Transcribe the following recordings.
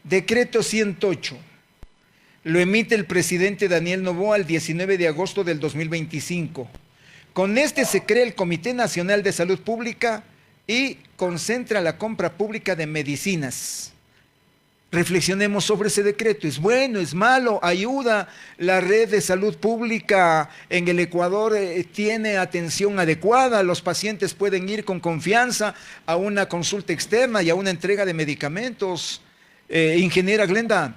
Decreto 108. Lo emite el presidente Daniel Noboa el 19 de agosto del 2025. Con este se crea el Comité Nacional de Salud Pública y concentra la compra pública de medicinas. Reflexionemos sobre ese decreto. ¿Es bueno? ¿Es malo? ¿Ayuda? ¿La red de salud pública en el Ecuador tiene atención adecuada? ¿Los pacientes pueden ir con confianza a una consulta externa y a una entrega de medicamentos? Ingeniera Glenda.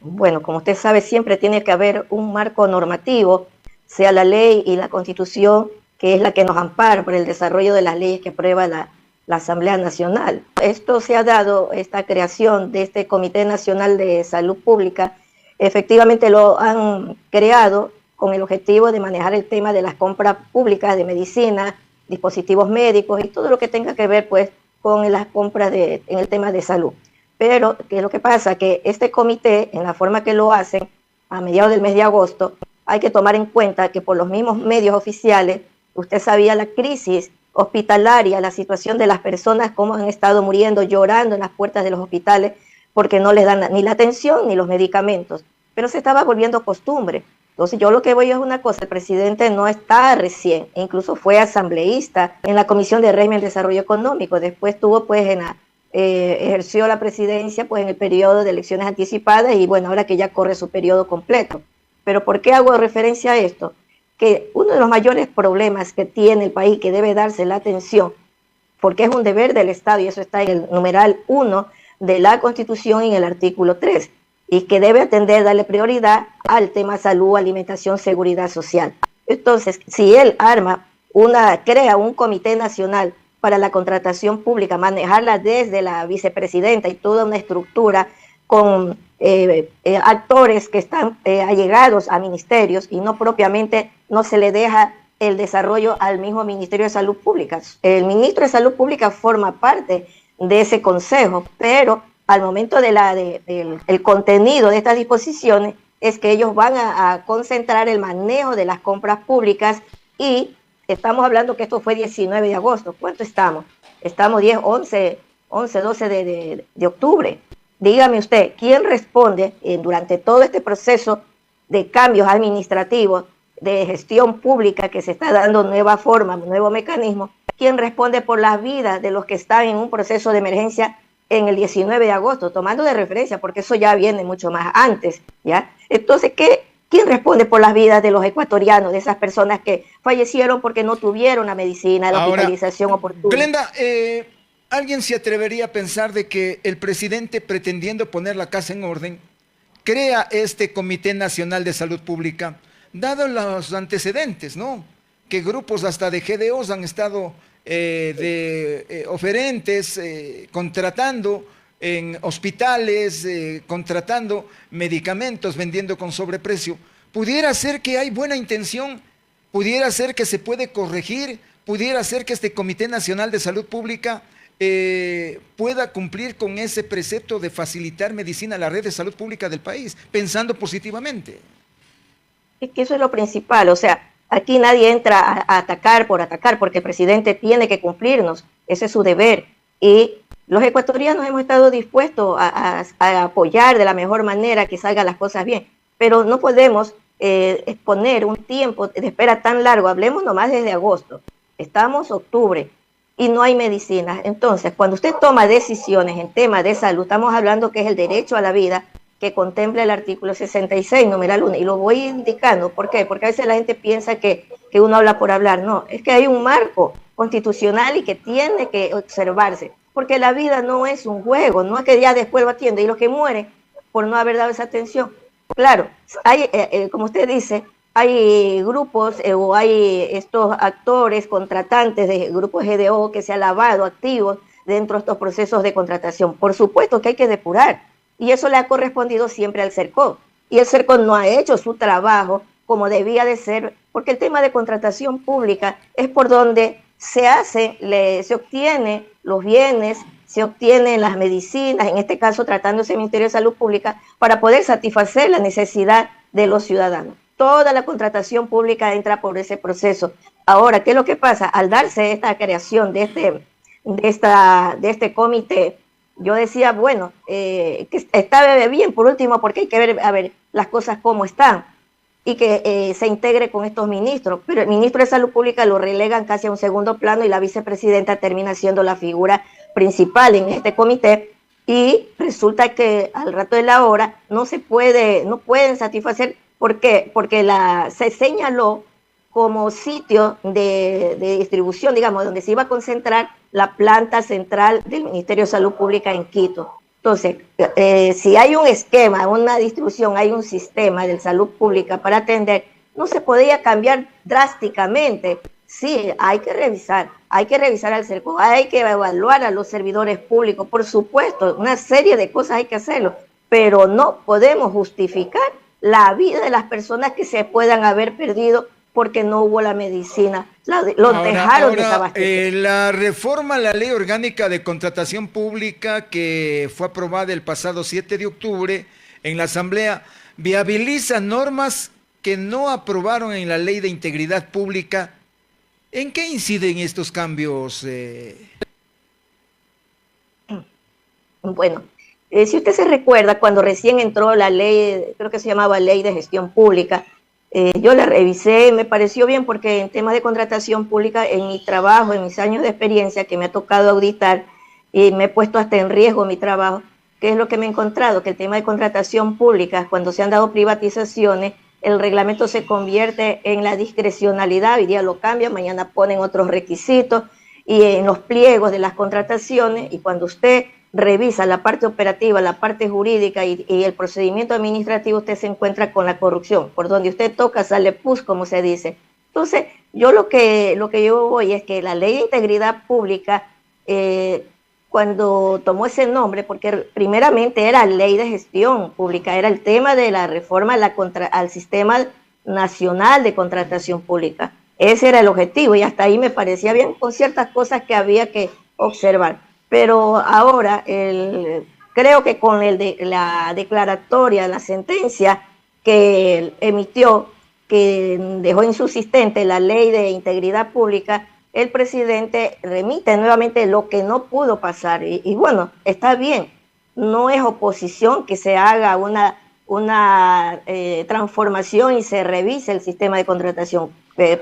Bueno, como usted sabe, siempre tiene que haber un marco normativo, sea la ley y la Constitución, que es la que nos ampara por el desarrollo de las leyes que aprueba la Asamblea Nacional. Esto se ha dado, esta creación de este Comité Nacional de Salud Pública, efectivamente lo han creado con el objetivo de manejar el tema de las compras públicas de medicina, dispositivos médicos y todo lo que tenga que ver pues con las compras en el tema de salud. Pero, ¿qué es lo que pasa? Que este comité, en la forma que lo hacen, a mediados del mes de agosto, hay que tomar en cuenta que por los mismos medios oficiales, usted sabía la crisis hospitalaria, la situación de las personas, cómo han estado muriendo, llorando en las puertas de los hospitales, porque no les dan ni la atención ni los medicamentos. Pero se estaba volviendo costumbre. Entonces yo lo que voy es una cosa, el presidente no está recién, incluso fue asambleísta en la Comisión de Régimen y Desarrollo Económico, después tuvo pues ejerció la presidencia pues en el periodo de elecciones anticipadas y bueno, ahora que ya corre su periodo completo. Pero ¿por qué hago referencia a esto? Que uno de los mayores problemas que tiene el país, que debe darse la atención, porque es un deber del Estado, y eso está en el numeral 1 de la Constitución y en el artículo 3, y que debe atender, darle prioridad al tema salud, alimentación, seguridad social. Entonces, si él crea un comité nacional para la contratación pública, manejarla desde la vicepresidenta y toda una estructura con actores que están allegados a ministerios y no propiamente, no se le deja el desarrollo al mismo Ministerio de Salud Pública. El ministro de Salud Pública forma parte de ese consejo, pero al momento del contenido de estas disposiciones es que ellos van a concentrar el manejo de las compras públicas y estamos hablando que esto fue 19 de agosto. ¿Cuánto estamos? Estamos 10, 11, 12 de octubre. Dígame usted, ¿quién responde durante todo este proceso de cambios administrativos, de gestión pública que se está dando nueva forma, nuevo mecanismo? ¿Quién responde por las vidas de los que están en un proceso de emergencia en el 19 de agosto? Tomando de referencia, porque eso ya viene mucho más antes, ¿ya? Entonces, ¿quién responde por las vidas de los ecuatorianos, de esas personas que fallecieron porque no tuvieron la medicina, la hospitalización oportuna? Glenda, ¿alguien se atrevería a pensar de que el presidente, pretendiendo poner la casa en orden, crea este Comité Nacional de Salud Pública, dado los antecedentes, ¿no? Que grupos hasta de GDOs han estado oferentes, contratando en hospitales, contratando medicamentos, vendiendo con sobreprecio? Pudiera ser que hay buena intención, pudiera ser que se puede corregir, pudiera ser que este Comité Nacional de Salud Pública pueda cumplir con ese precepto de facilitar medicina a la red de salud pública del país, pensando positivamente. Es que eso es lo principal, o sea, aquí nadie entra a atacar, porque el presidente tiene que cumplirnos, ese es su deber, y los ecuatorianos hemos estado dispuestos a apoyar de la mejor manera que salgan las cosas bien, pero no podemos exponer un tiempo de espera tan largo. Hablemos nomás desde agosto, estamos octubre y no hay medicinas. Entonces, cuando usted toma decisiones en temas de salud, estamos hablando que es el derecho a la vida que contempla el artículo 66, numeral 1, y lo voy indicando. ¿Por qué? Porque a veces la gente piensa que uno habla por hablar. No, es que hay un marco constitucional y que tiene que observarse, porque la vida no es un juego, no es que ya después lo atiende, y los que mueren por no haber dado esa atención. Claro, hay, como usted dice, hay grupos o hay estos actores contratantes de grupos GDO que se han lavado activos dentro de estos procesos de contratación. Por supuesto que hay que depurar, y eso le ha correspondido siempre al CERCOP, y el CERCOP no ha hecho su trabajo como debía de ser, porque el tema de contratación pública es por donde se obtienen los bienes, se obtienen las medicinas, en este caso tratándose del Ministerio de Salud Pública, para poder satisfacer la necesidad de los ciudadanos. Toda la contratación pública entra por ese proceso. Ahora, ¿qué es lo que pasa? Al darse esta creación de este comité, yo decía, bueno, que está bien por último, porque hay que ver, a ver, las cosas cómo están y que se integre con estos ministros. Pero el ministro de Salud Pública lo relegan casi a un segundo plano y la vicepresidenta termina siendo la figura principal en este comité y resulta que al rato de la hora no pueden satisfacer. ¿Por qué? Porque se señaló como sitio de distribución, digamos, donde se iba a concentrar la planta central del Ministerio de Salud Pública en Quito. Entonces, si hay un esquema, una distribución, hay un sistema de salud pública para atender, no se podía cambiar drásticamente. Sí, hay que revisar al CERCO, hay que evaluar a los servidores públicos, por supuesto, una serie de cosas hay que hacerlo, pero no podemos justificar la vida de las personas que se puedan haber perdido porque no hubo la medicina, los dejaron desabastecer. La reforma a la Ley Orgánica de Contratación Pública que fue aprobada el pasado 7 de octubre en la Asamblea viabiliza normas que no aprobaron en la Ley de Integridad Pública. ¿En qué inciden estos cambios? Bueno, si usted se recuerda, cuando recién entró la ley, creo que se llamaba Ley de Gestión Pública, yo la revisé, me pareció bien porque en temas de contratación pública, en mi trabajo, en mis años de experiencia que me ha tocado auditar, y me he puesto hasta en riesgo mi trabajo, ¿qué es lo que me he encontrado? Que el tema de contratación pública, cuando se han dado privatizaciones, el reglamento se convierte en la discrecionalidad, hoy día lo cambian, mañana ponen otros requisitos, y en los pliegos de las contrataciones, y cuando usted revisa la parte operativa, la parte jurídica y el procedimiento administrativo, usted se encuentra con la corrupción. Por donde usted toca sale pus, como se dice. Entonces, yo lo que yo voy es que la Ley de Integridad Pública, cuando tomó ese nombre, porque primeramente era Ley de Gestión Pública, era el tema de la reforma al Sistema Nacional de Contratación Pública. Ese era el objetivo y hasta ahí me parecía bien, con ciertas cosas que había que observar. Pero ahora creo que con la declaratoria, la sentencia que emitió, que dejó insubsistente la Ley de Integridad Pública, el presidente remite nuevamente lo que no pudo pasar. Y bueno, está bien, no es oposición que se haga una transformación y se revise el sistema de contratación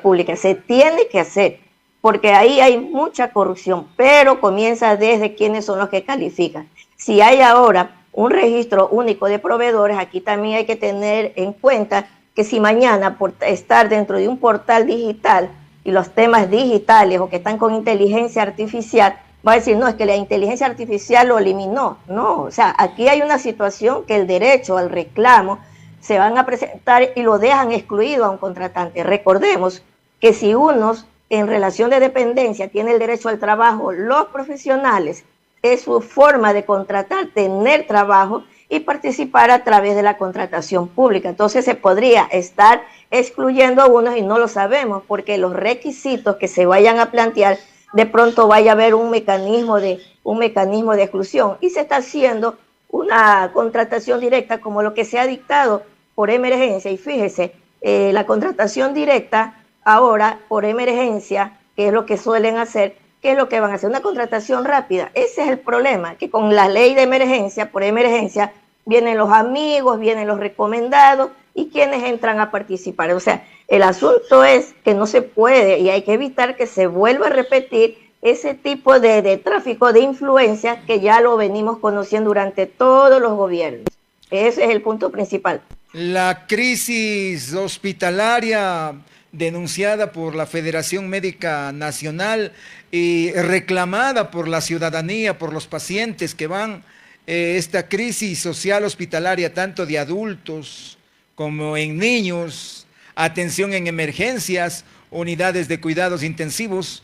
pública. Se tiene que hacer, porque ahí hay mucha corrupción, pero comienza desde quiénes son los que califican. Si hay ahora un registro único de proveedores, aquí también hay que tener en cuenta que si mañana por estar dentro de un portal digital y los temas digitales o que están con inteligencia artificial, va a decir, no, es que la inteligencia artificial lo eliminó. No, o sea, aquí hay una situación que el derecho al reclamo se van a presentar y lo dejan excluido a un contratante. Recordemos que si unos en relación de dependencia tiene el derecho al trabajo, los profesionales, es su forma de contratar, tener trabajo y participar a través de la contratación pública. Entonces se podría estar excluyendo a unos y no lo sabemos porque los requisitos que se vayan a plantear, de pronto vaya a haber un mecanismo de exclusión y se está haciendo una contratación directa como lo que se ha dictado por emergencia. Y fíjese, la contratación directa ahora por emergencia, que es lo que suelen hacer, ¿qué es lo que van a hacer? Una contratación rápida. Ese es el problema, que con la ley de emergencia, por emergencia, vienen los amigos, vienen los recomendados y quienes entran a participar. O sea, el asunto es que no se puede y hay que evitar que se vuelva a repetir ese tipo de tráfico de influencia que ya lo venimos conociendo durante todos los gobiernos. Ese es el punto principal. La crisis hospitalaria denunciada por la Federación Médica Nacional y reclamada por la ciudadanía, por los pacientes que van, esta crisis social hospitalaria tanto de adultos como en niños, atención en emergencias, unidades de cuidados intensivos.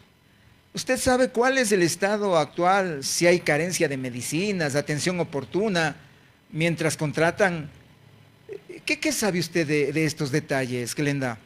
¿Usted sabe cuál es el estado actual? Si hay carencia de medicinas, atención oportuna, mientras contratan. ¿Qué sabe usted de estos detalles, Glenda?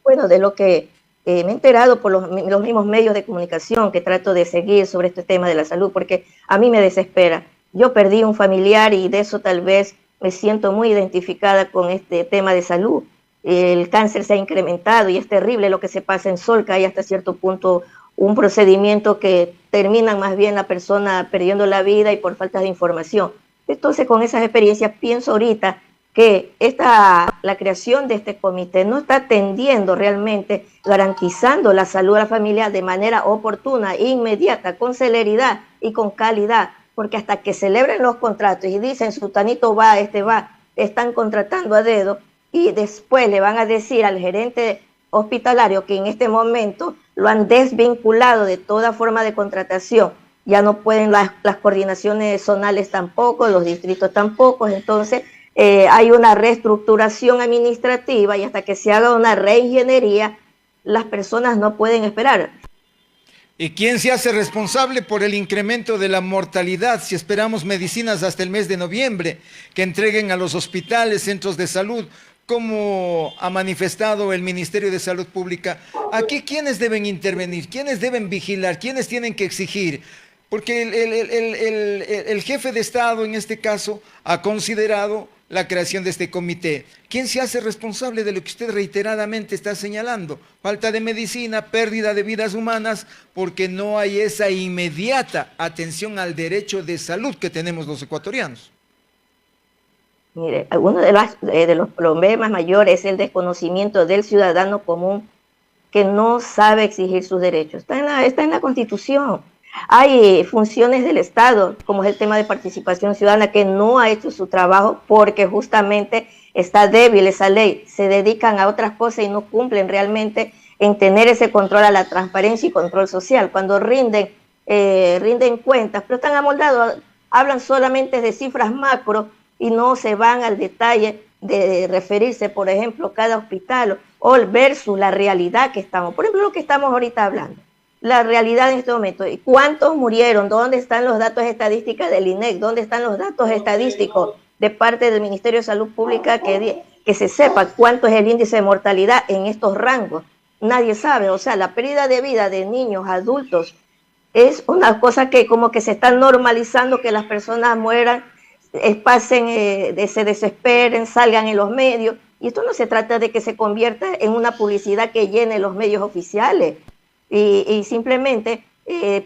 Bueno, de lo que me he enterado por los mismos medios de comunicación que trato de seguir sobre este tema de la salud, porque a mí me desespera. Yo perdí un familiar y de eso tal vez me siento muy identificada con este tema de salud. El cáncer se ha incrementado y es terrible lo que se pasa en Solca. Hay hasta cierto punto un procedimiento que termina más bien la persona perdiendo la vida y por falta de información. Entonces, con esas experiencias, pienso ahorita que la creación de este comité no está atendiendo realmente, garantizando la salud de la familia de manera oportuna, inmediata, con celeridad y con calidad, porque hasta que celebren los contratos y dicen, sutanito va, este va, están contratando a dedo y después le van a decir al gerente hospitalario que en este momento lo han desvinculado de toda forma de contratación. Ya no pueden las coordinaciones zonales tampoco, los distritos tampoco, entonces hay una reestructuración administrativa y hasta que se haga una reingeniería, las personas no pueden esperar. ¿Y quién se hace responsable por el incremento de la mortalidad si esperamos medicinas hasta el mes de noviembre que entreguen a los hospitales, centros de salud, como ha manifestado el Ministerio de Salud Pública? Aquí, ¿quiénes deben intervenir? ¿Quiénes deben vigilar? ¿Quiénes tienen que exigir? Porque el jefe de Estado, en este caso, ha considerado la creación de este comité. ¿Quién se hace responsable de lo que usted reiteradamente está señalando? Falta de medicina, pérdida de vidas humanas, porque no hay esa inmediata atención al derecho de salud que tenemos los ecuatorianos. Mire, uno de los problemas mayores es el desconocimiento del ciudadano común que no sabe exigir sus derechos. Está en la Constitución. Hay funciones del Estado, como es el tema de participación ciudadana, que no ha hecho su trabajo porque justamente está débil esa ley. Se dedican a otras cosas y no cumplen realmente en tener ese control a la transparencia y control social. Cuando rinden cuentas, pero están amoldados, hablan solamente de cifras macro y no se van al detalle de referirse, por ejemplo, cada hospital o versus la realidad que estamos. Por ejemplo, lo que estamos ahorita hablando. La realidad en este momento, ¿cuántos murieron? ¿Dónde están los datos estadísticos del INEC? ¿Dónde están los datos estadísticos de parte del Ministerio de Salud Pública que se sepa cuánto es el índice de mortalidad en estos rangos? Nadie sabe, o sea, la pérdida de vida de niños, adultos, es una cosa que como que se está normalizando, que las personas mueran, pasen, se desesperen, salgan en los medios, y esto no se trata de que se convierta en una publicidad que llene los medios oficiales. Y simplemente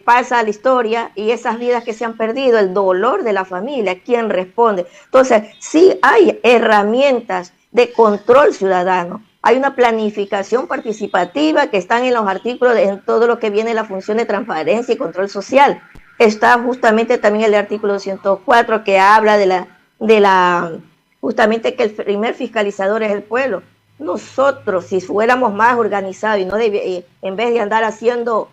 pasa a la historia y esas vidas que se han perdido, el dolor de la familia, ¿quién responde? Entonces, sí hay herramientas de control ciudadano, hay una planificación participativa que están en los artículos, en todo lo que viene la función de transparencia y control social. Está justamente también el artículo 104 que habla justamente que el primer fiscalizador es el pueblo. Nosotros, si fuéramos más organizados y no en vez de andar haciendo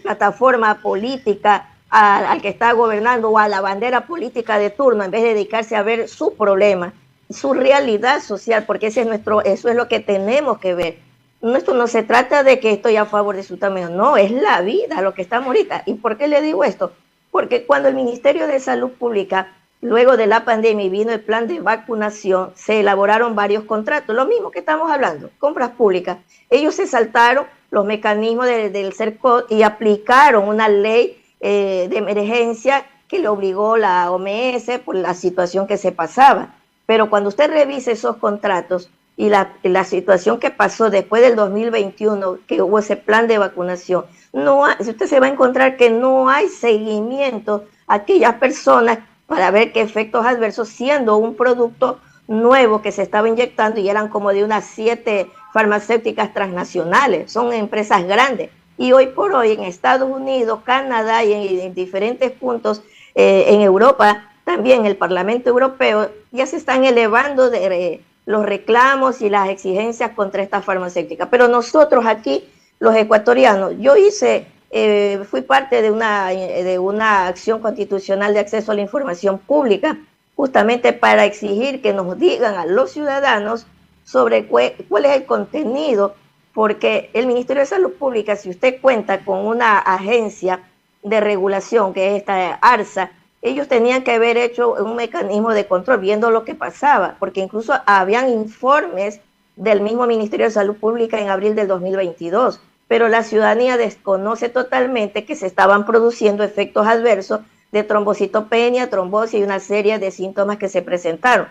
plataforma política al que está gobernando o a la bandera política de turno, en vez de dedicarse a ver su problema, su realidad social, porque eso es lo que tenemos que ver. Esto no se trata de que estoy a favor de su tamaño, no, es la vida, lo que estamos ahorita. ¿Y por qué le digo esto? Porque cuando el Ministerio de Salud Pública, luego de la pandemia y vino el plan de vacunación, se elaboraron varios contratos, lo mismo que estamos hablando, compras públicas. Ellos se saltaron los mecanismos del CERCOT y aplicaron una ley de emergencia que le obligó la OMS por la situación que se pasaba. Pero cuando usted revise esos contratos y la situación que pasó después del 2021, que hubo ese plan de vacunación, usted se va a encontrar que no hay seguimiento a aquellas personas para ver qué efectos adversos, siendo un producto nuevo que se estaba inyectando y eran como de unas 7 farmacéuticas transnacionales, son empresas grandes. Y hoy por hoy en Estados Unidos, Canadá y en diferentes puntos en Europa, también el Parlamento Europeo, ya se están elevando los reclamos y las exigencias contra estas farmacéuticas. Pero nosotros aquí, los ecuatorianos, fui parte de una acción constitucional de acceso a la información pública, justamente para exigir que nos digan a los ciudadanos sobre cuál es el contenido, porque el Ministerio de Salud Pública, si usted cuenta con una agencia de regulación, que es esta ARSA, ellos tenían que haber hecho un mecanismo de control, viendo lo que pasaba, porque incluso habían informes del mismo Ministerio de Salud Pública en abril del 2022, pero la ciudadanía desconoce totalmente que se estaban produciendo efectos adversos de trombocitopenia, trombosis y una serie de síntomas que se presentaron.